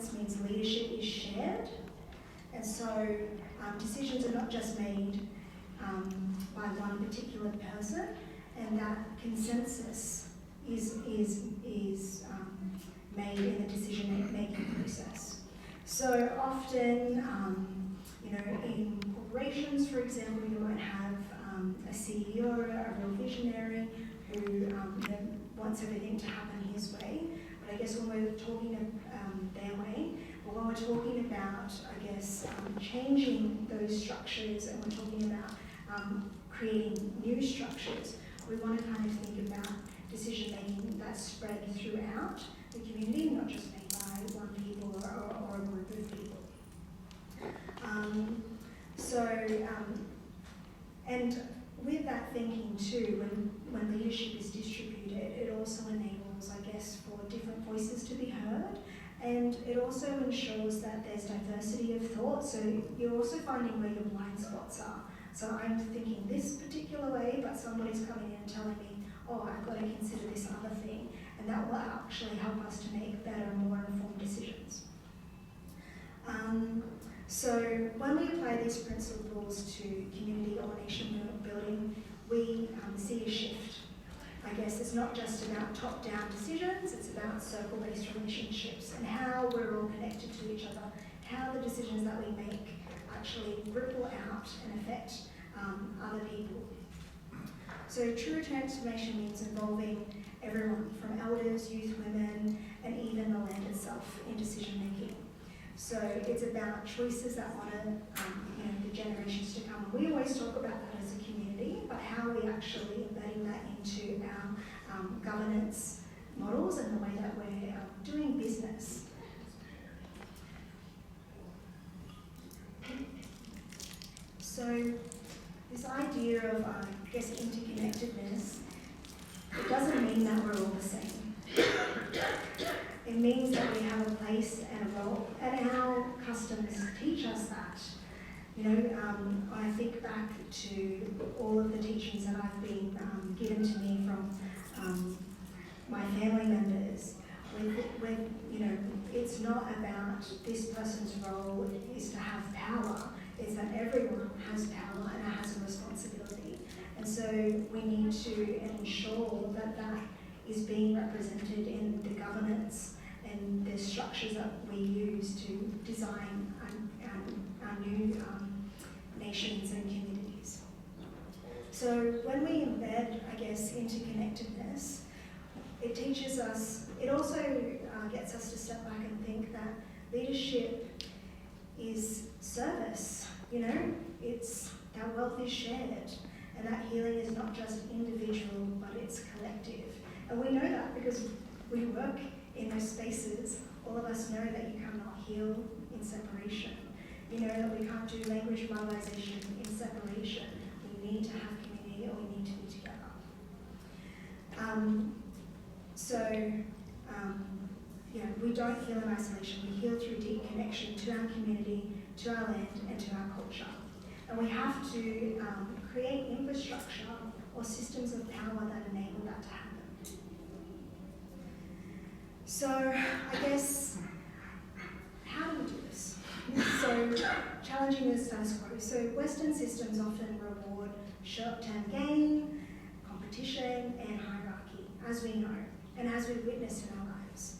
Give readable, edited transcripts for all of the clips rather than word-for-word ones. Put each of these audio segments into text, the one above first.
governance means leadership is shared, and so decisions are not just made by one particular person, and that consensus is made in the decision-making process. So often, in corporations, for example, you might have a CEO, a real visionary, who wants everything to happen his way. But I guess when we're talking their way, but when we're talking about, changing those structures, and we're talking about creating new structures, we want to kind of think about decision-making that's spread throughout the community, not just made by one people or a group of people. And with that thinking too, when leadership is distributed, it also enables, for different voices to be heard, and it also ensures that there's diversity of thought, so you're also finding where your blind spots are. So I'm thinking this particular way, but somebody's coming in and telling me, oh, I've got to consider this other thing, and that will actually help us to make better, more informed decisions. So when we apply these principles to community or nation building, we see a shift. It's not just about top-down decisions, it's about circle-based relationships and how we're all connected to each other, how the decisions that we make actually ripple out and affect other people. So true transformation means involving everyone, from elders, youth, women, and even the land itself in decision making. So it's about choices that honour the generations to come. We always talk about that as a community, but how are we actually embedding that into our governance models and the way that we're doing business. So this idea of, interconnectedness, it doesn't mean that we're all the same. It means that we have a place and a role, and our customs teach us that. I think back to all of the teachings that I've been given to me from my family members. It's not about this person's role is to have power. It's that everyone has power and has a responsibility. And so we need to ensure that that is being represented in the governance and the structures that we use to design our new nations and communities. So when we embed, interconnectedness, it teaches us, it also gets us to step back and think that leadership is service, it's that wealth is shared, and that healing is not just individual, but it's collective. And we know that because we work in those spaces. All of us know that you cannot heal in separation. You know that we can't do language revitalization in separation. We need to have community, or we need to be together. We don't heal in isolation. We heal through deep connection to our community, to our land, and to our culture. And we have to create infrastructure or systems of power that enable that to happen. So, how do we do this? So, challenging the status quo. So, Western systems often reward short-term gain, competition, and hierarchy, as we know, and as we've witnessed in our lives.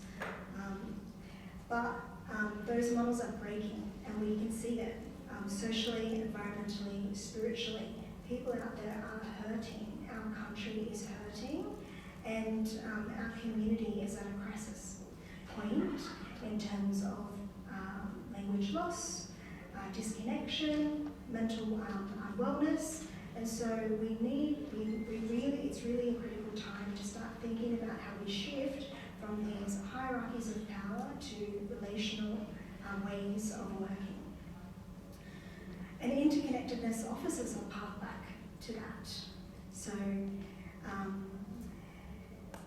But those models are breaking, and we can see it socially, environmentally, spiritually. People out there are hurting. Our country is hurting, and our community is at a crisis point in terms of language loss, disconnection, mental unwellness, and so it's really a critical time to start thinking about how we shift from these hierarchies of power to relational ways of working. And interconnectedness offers us a path back to that. So,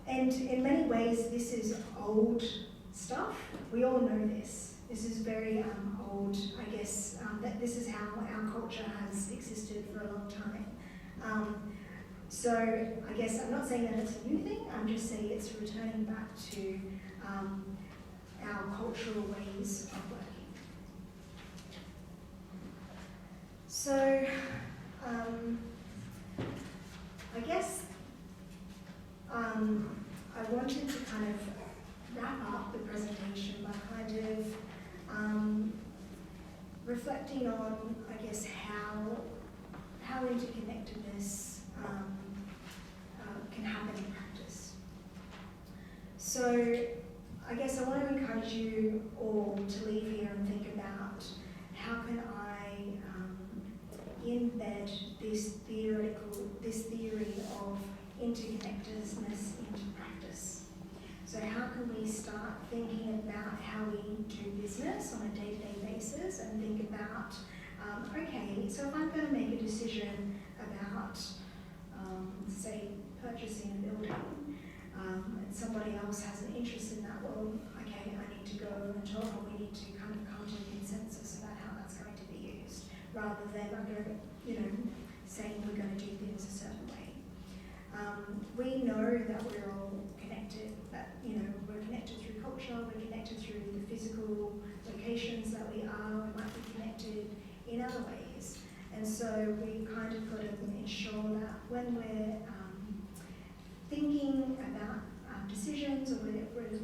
and in many ways, this is old stuff. We all know this. This is very old, that this is how our culture has existed for a long time. So I'm not saying that it's a new thing, I'm just saying it's returning back to our cultural ways of working. So, I guess I wanted to kind of wrap up the presentation by kind of reflecting on, I guess, how interconnectedness can happen in practice. So I guess I want to encourage you all to leave here and think about how can I embed this theory of interconnectedness into practice. So how can we start thinking about how we do business on a day-to-day basis and think about, okay, so if I'm going to make a decision about, say, purchasing a building, and somebody else has an interest in that, well, okay, I need to go and talk, or we need to kind of come to a consensus about how that's going to be used, rather than saying we're going to do things a certain way. We know that we're all connected, that we're connected through culture, we're connected through the physical locations that we are, we might be connected in other ways. And so we kind of got to ensure that when we're thinking about decisions, or we're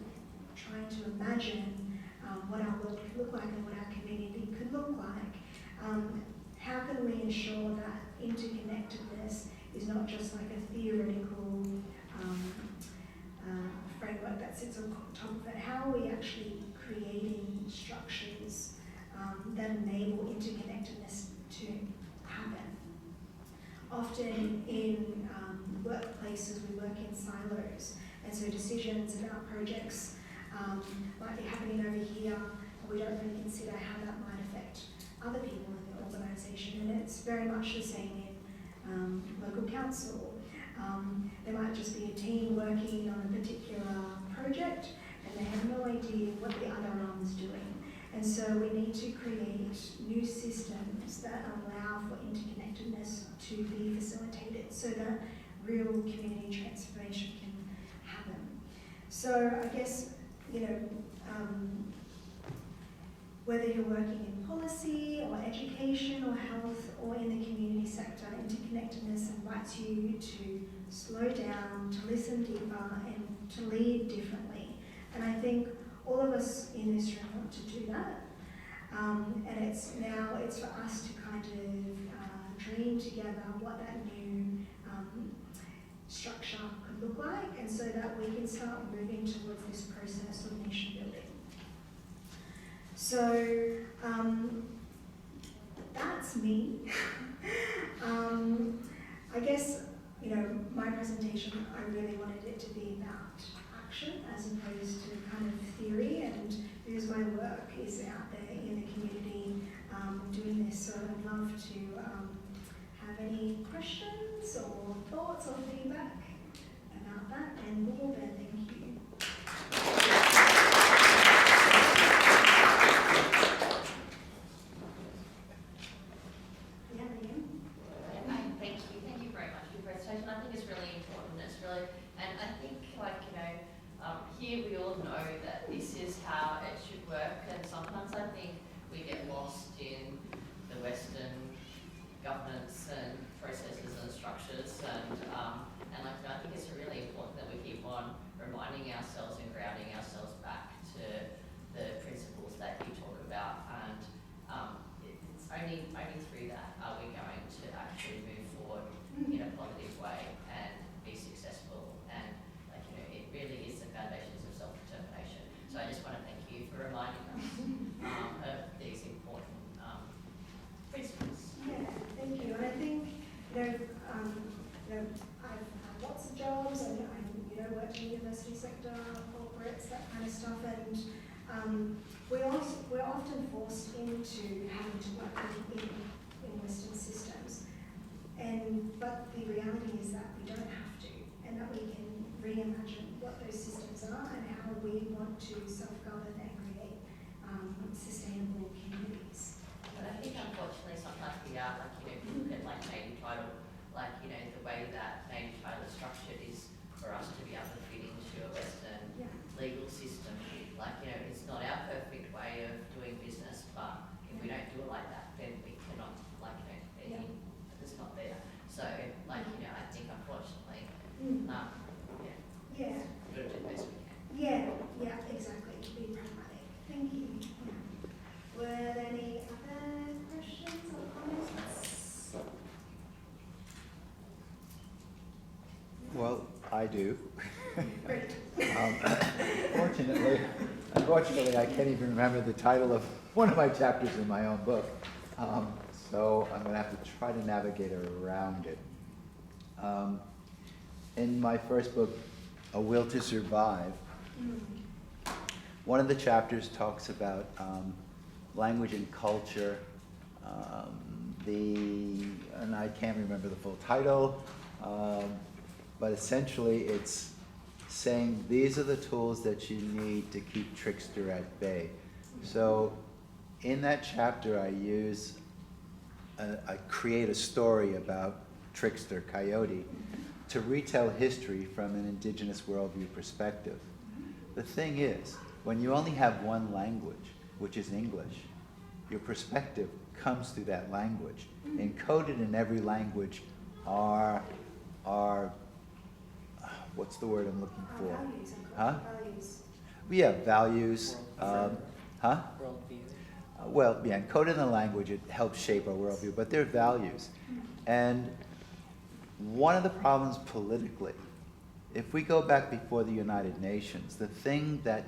trying to imagine what our world could look like and what our community could look like, how can we ensure that interconnectedness is not just like a theoretical framework that sits on top of it? How are we actually creating structures that enable interconnectedness to happen? Often in workplaces, we work in silos, and so decisions about projects might be happening over here, and we don't really consider how that might affect other people in the organisation. And it's very much the same in local council. There might just be a team working on a particular project, and they have no idea what the other arm is doing. And so we need to create new systems that allow for interconnectedness to be facilitated so that real community transformation can happen. So I guess, whether you're working in policy or education or health or in the community sector, interconnectedness invites you to slow down, to listen deeper, and to lead differently. And I think all of us in this room want to do that. And it's for us to kind of dream together what that new structure could look like, and so that we can start moving towards this process of nation building. So that's me. I guess, my presentation, I really wanted it to be about action as opposed to kind of theory, and because my work is out there in the community doing this, so I'd love to have any questions or thoughts or feedback about that, and more than thank you. Thank you very much for your presentation. I think it's really important. And I think here we all know that this is how it should work, and sometimes I think we get lost in the Western governance and processes and structures, and I think it's really important that we keep on reminding ourselves and grounding ourselves back to the principles that you talk about, and it's only through that are we going to actually move forward in a positive way and be successful, and it really is the foundations of self-determination. So I just want to thank you for reminding us of these important principles. Yeah, thank you. And I think I've had lots of jobs, and I worked in the university sector, corporates, that kind of stuff, and we're often forced into having to work in Western systems. But the reality is that we don't have to, and that we can reimagine what those systems are and how we want to self-govern and create sustainable communities. But I think unfortunately sometimes we are, if you look at native title, the way that native title is structured is for us to be able to fit into a Western legal system. It's not do. Great. Unfortunately, I can't even remember the title of one of my chapters in my own book. So I'm going to have to try to navigate around it. In my first book, A Will to Survive, one of the chapters talks about language and culture. And I can't remember the full title, but essentially it's saying these are the tools that you need to keep trickster at bay. So in that chapter I create a story about trickster, coyote, to retell history from an indigenous worldview perspective. The thing is, when you only have one language, which is English, your perspective comes through that language. Encoded in every language are what's the word I'm looking for? Values. Huh? Values. Yeah, values. Huh? Worldview. Well, yeah, encoded in the language, it helps shape our worldview, but they're values. And one of the problems politically, if we go back before the United Nations, the thing that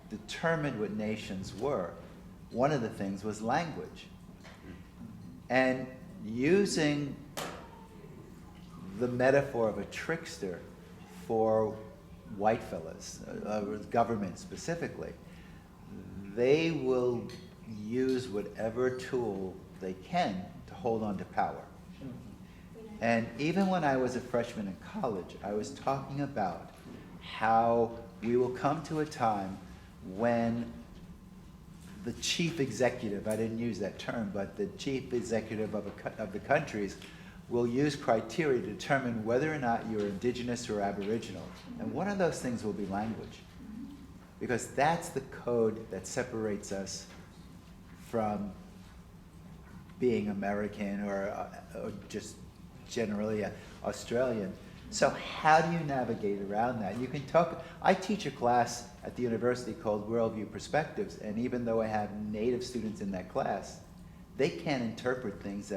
determined what nations were, one of the things was language. And using the metaphor of a trickster for white fellas, government specifically, they will use whatever tool they can to hold on to power. And even when I was a freshman in college, I was talking about how we will come to a time when the chief executive, I didn't use that term, but the chief executive of the countries will use criteria to determine whether or not you're indigenous or aboriginal. And one of those things will be language. Because that's the code that separates us from being American or just generally Australian. So how do you navigate around that? You can talk, I teach a class at the university called Worldview Perspectives, and even though I have native students in that class, they can't interpret things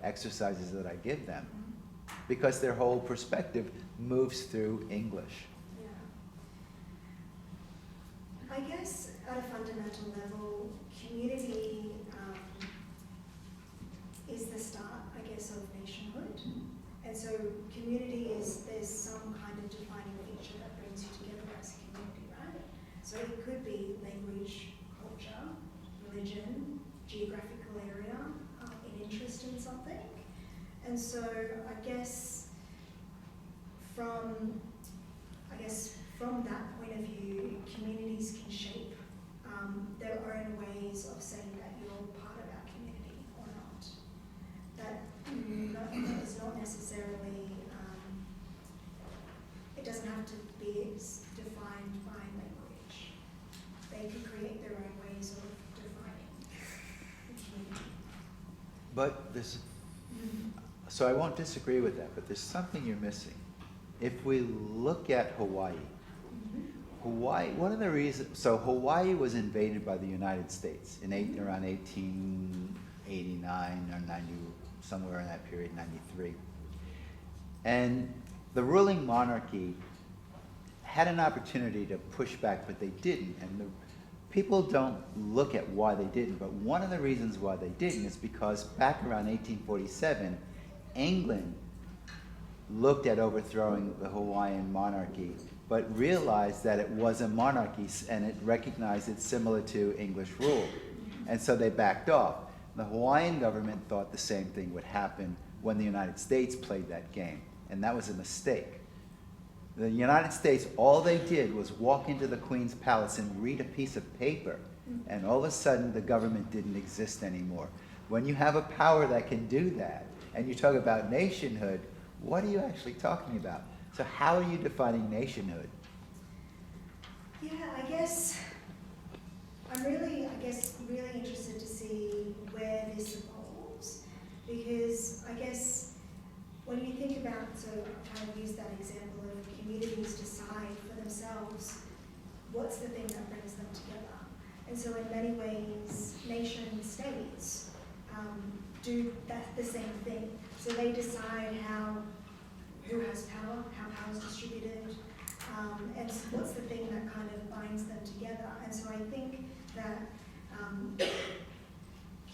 exercises that I give them, because their whole perspective moves through English. Yeah. I guess at a fundamental level, community is the start, I guess, of nationhood. And so community there's some kind of defining feature that brings you together as a community, right? So it could be language, culture, religion, geographical area, an interest in something. And so I guess from that point of view, communities can shape their own ways of saying that you're part of our community or not. That is not necessarily, it doesn't have to be defined by language. They can create their own ways of defining the community. But this, so I won't disagree with that, but there's something you're missing. If we look at Hawaii, one of the reasons, so Hawaii was invaded by the United States in around 1889 or 90, somewhere in that period, 93. And the ruling monarchy had an opportunity to push back, but they didn't. And people don't look at why they didn't, but one of the reasons why they didn't is because back around 1847, England looked at overthrowing the Hawaiian monarchy, but realized that it was a monarchy and it recognized it similar to English rule. And so they backed off. The Hawaiian government thought the same thing would happen when the United States played that game, and that was a mistake. The United States, all they did was walk into the Queen's Palace and read a piece of paper, and all of a sudden the government didn't exist anymore. When you have a power that can do that, and you talk about nationhood, what are you actually talking about? So how are you defining nationhood? Yeah, I guess I'm really interested to see where this evolves, because I guess when you think about, so I'm trying to use that example of communities decide for themselves what's the thing that brings them together. And so in many ways, nation states the same thing. So they decide who has power, how power is distributed, and what's the thing that kind of binds them together. And so I think that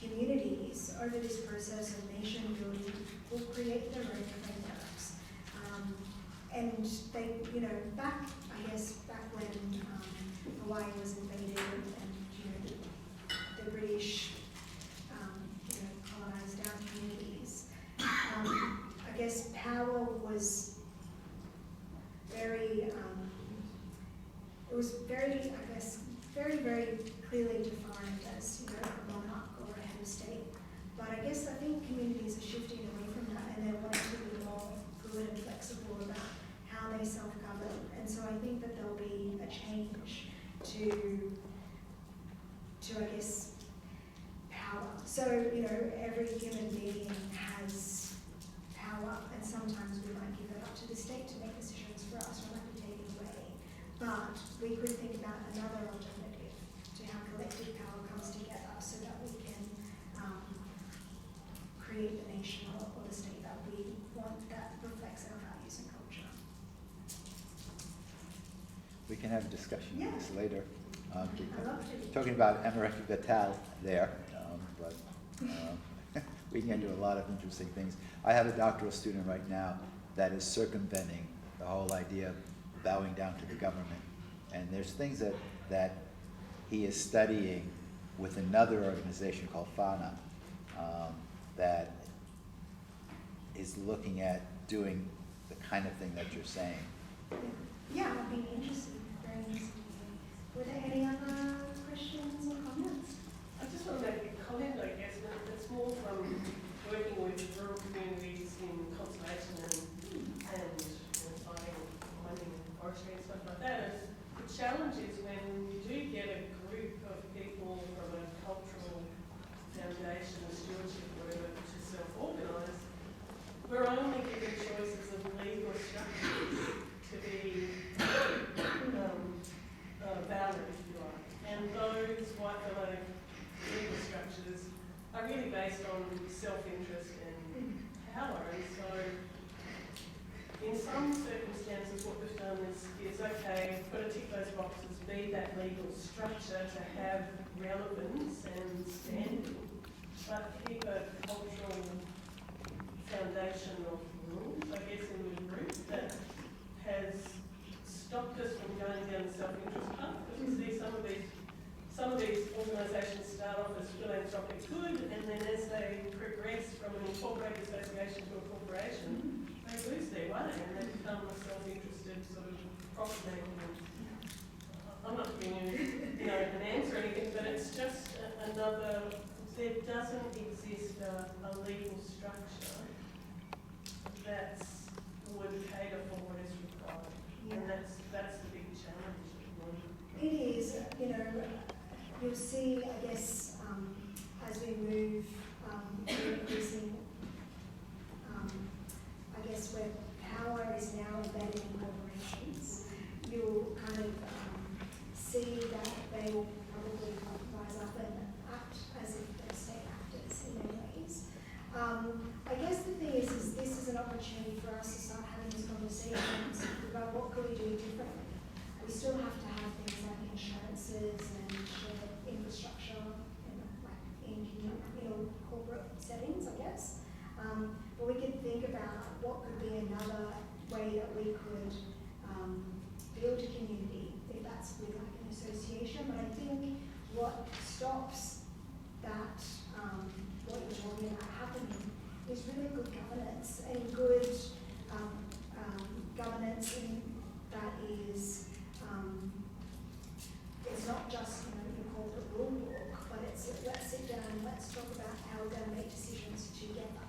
communities over this process of nation building will create their own frameworks. And they, you know, back when Hawaii was invaded and you know, the British, you know, colonized our communities, I guess power was very, it was very, I guess, very, very clearly defined as, you know, a monarch or a head of state. But I guess I think communities are shifting away from that, and they're wanting to be more fluid and flexible about how they self-govern. And so I think that there'll be a change to I guess, power. So, you know, every human being has power, and sometimes we might give it up to the state to make decisions for us, or might be taken away. But we could think about another alternative to how collective power comes together so that we can create the nation or the state that we want, that reflects our values and culture. We can have a discussion on this later. I love to. Talking about Emeriti Vital there, but we can get into a lot of interesting things. I have a doctoral student right now that is circumventing the whole idea of bowing down to the government. And there's things that he is studying with another organization called FANA that is looking at doing the kind of thing that you're saying. Yeah, I'd be interested, very interested. Were there any other questions or comments? I just want to make a comment, I guess, and it's more from working with rural communities in conservation and finding mining and forestry and stuff like that. And the challenge is when you do get a group of people from a cultural foundation, a stewardship, whatever, to self-organise, we're only given choices of legal structures to be valid, if you like. And those white domain legal structures are really based on self-interest and power. And so in some circumstances what we've done is okay, we've got to tick those boxes, be that legal structure to have relevance and standing, but keep a cultural foundation of rules, I guess, in the group that has stopped us from going down the self-interest path. Because you see some of these organisations start off as philanthropic good, and then as they progress from an incorporated association to a corporation, they lose their way and they become a self-interested sort of profit-making. I'm not giving you an answer or anything, but it's just another. There doesn't exist a legal structure that would cater for what is required. Yeah. And that's the big challenge. It is, you know, you'll see, I guess, as we move to increasing, I guess, where power is now embedded in corporations, you'll kind of see that they will probably rise up and act as if they're state actors in many ways. I guess the thing is this is an opportunity for us to start having these conversations about what could we do differently. We still have to have things like insurances and shared infrastructure in corporate settings, I guess. But we could think about what could be another way that we could build a community, if that's with like an association. But I think what stops that, what you're talking about happening, is really good governance, and good governance in that is, it's not just your corporate rule book, but it's let's sit down and let's talk about how we're going to make decisions together,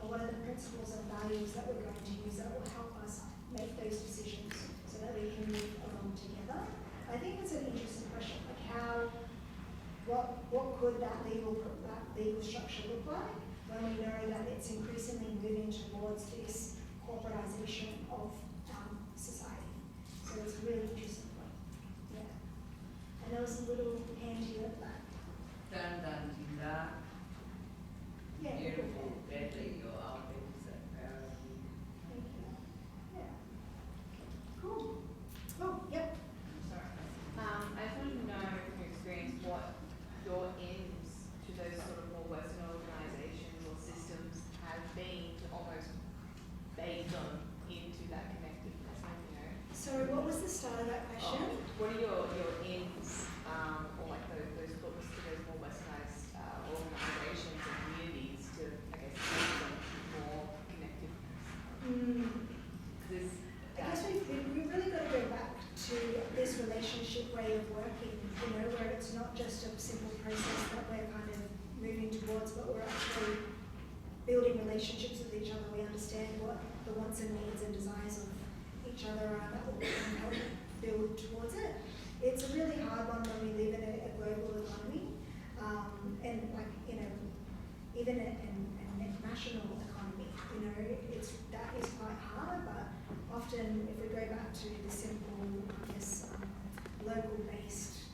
and what are the principles and values that we're going to use that will help us make those decisions so that we can move along together. I think it's an interesting question, like what could that legal structure look like when we know that it's increasingly moving towards this corporatization of society. So it's a really interesting point. Yeah. And there was a little hand here at the back. Yeah. Beautiful, Beverly, your outfit is a priority. Thank you. relationships with each other, we understand what the wants and needs and desires of each other are, that will help build towards it. It's a really hard one when we live in a global economy, and like, you know, even a national economy, you know, that is quite hard, but often if we go back to the simple, I guess, local-based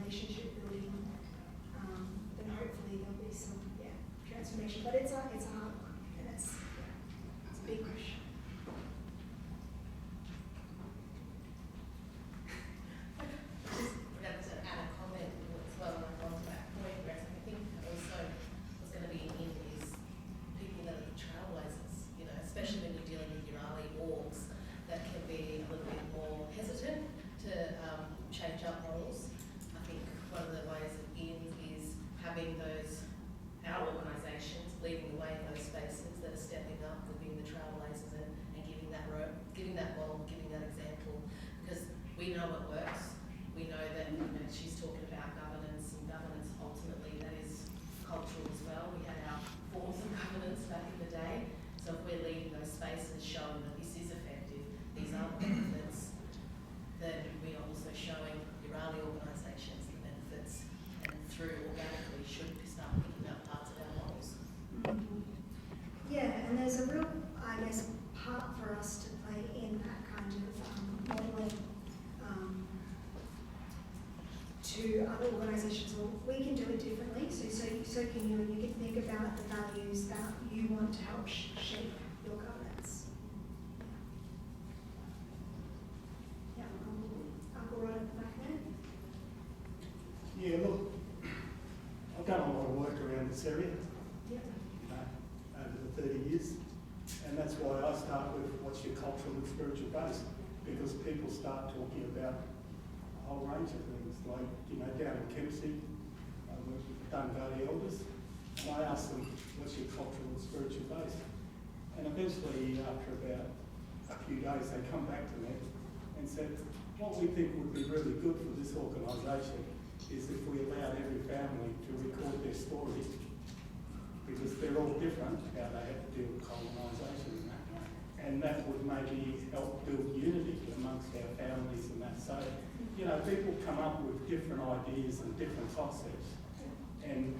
relationship building, then hopefully there'll be some, transformation. But it's a hard one, and it's a big question. We know it works. We know that, you know, she's talking about governance, and governance ultimately that is cultural as well. We had our forms of governance back in the day. So if we're leading those spaces showing that this is effective, these are benefits, then we are also showing your early organisations the benefits, and through organically should start picking up parts of our models. Yeah, and there's a real, I guess, part for us to play in that kind of modelling to other organisations. Well, we can do it differently, so can you, and you can think about the values that you want to help shape your governance. Yeah, Uncle right at the back there. Yeah, look, I've done a lot of work around this area, Yeah. you know, over the 30 years, and that's why I start with what's your cultural and spiritual base, because people start talking about a whole range of things, like, you know, down in Kempsey, we've done Valley Elders, and I asked them, what's your cultural and spiritual base? And eventually, after about a few days, they come back to me and said, what we think would be really good for this organisation is if we allowed every family to record their story, because they're all different, how they have to deal with colonisation and that. And that would maybe help build unity amongst our families and that. So, you know, people come up with different ideas and different concepts and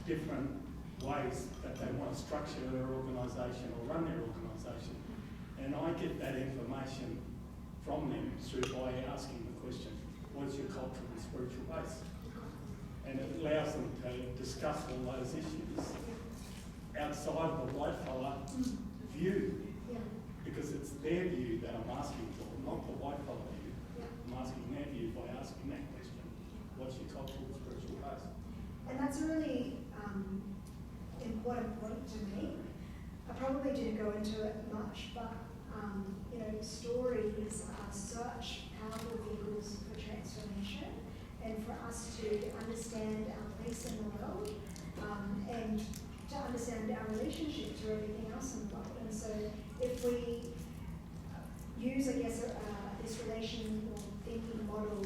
different ways that they want to structure their organisation or run their organisation. And I get that information from them through by asking the question, what's your cultural and spiritual base? And it allows them to discuss all those issues outside of the white fella view, because it's their view that I'm asking for, not the white fella view. I'm asking their view by asking that question, what's your cultural and spiritual base? And that's a really important point to me. I probably didn't go into it much, but you know, stories are such powerful vehicles for transformation, and for us to understand our place in the world, and to understand our relationship to everything else in the world. And so if we use, I guess, this relational thinking model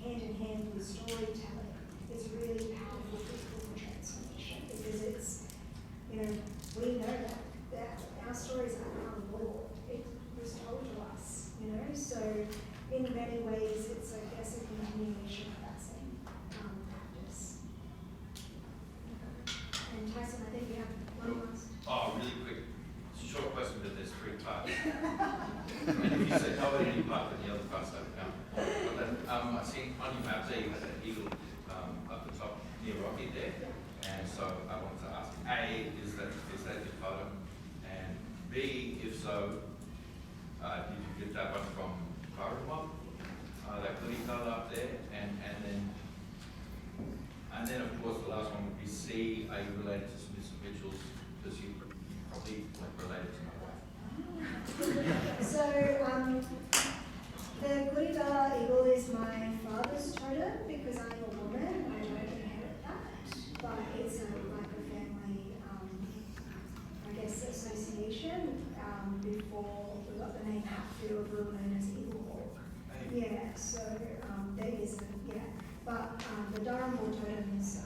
hand in hand with storytelling, it's really powerful for transformation, because it's, you know, we know that our stories are our law. It was told to us, you know, so in many ways it's, I guess, a continuation of that same practice. And Tyson, I think you have one last. Oh, really quick. It's a short question, but there's 3 parts. And if you say cover any part, then the other parts don't count. But then, I see on your map there you had an eagle up the top near Rocky there. And so I wanted to ask, A, is that your totem? And B, if so, did you get that one from Karama? That Goori colour up there? And then of course the last one would be C, are you related to submissive rituals? Because you probably weren't related to my wife. So, the Goori eagle is my father's totem, because I'm a woman, I don't inherit that, but it's like a family, I guess, association. Before we got the name Hatfield, we were known as Eagle Hawk. Yeah, so there is a, yeah. But the Durham totem is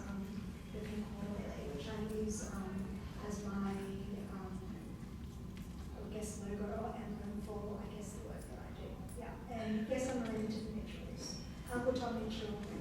the pink water lily, which I use as my not mutual.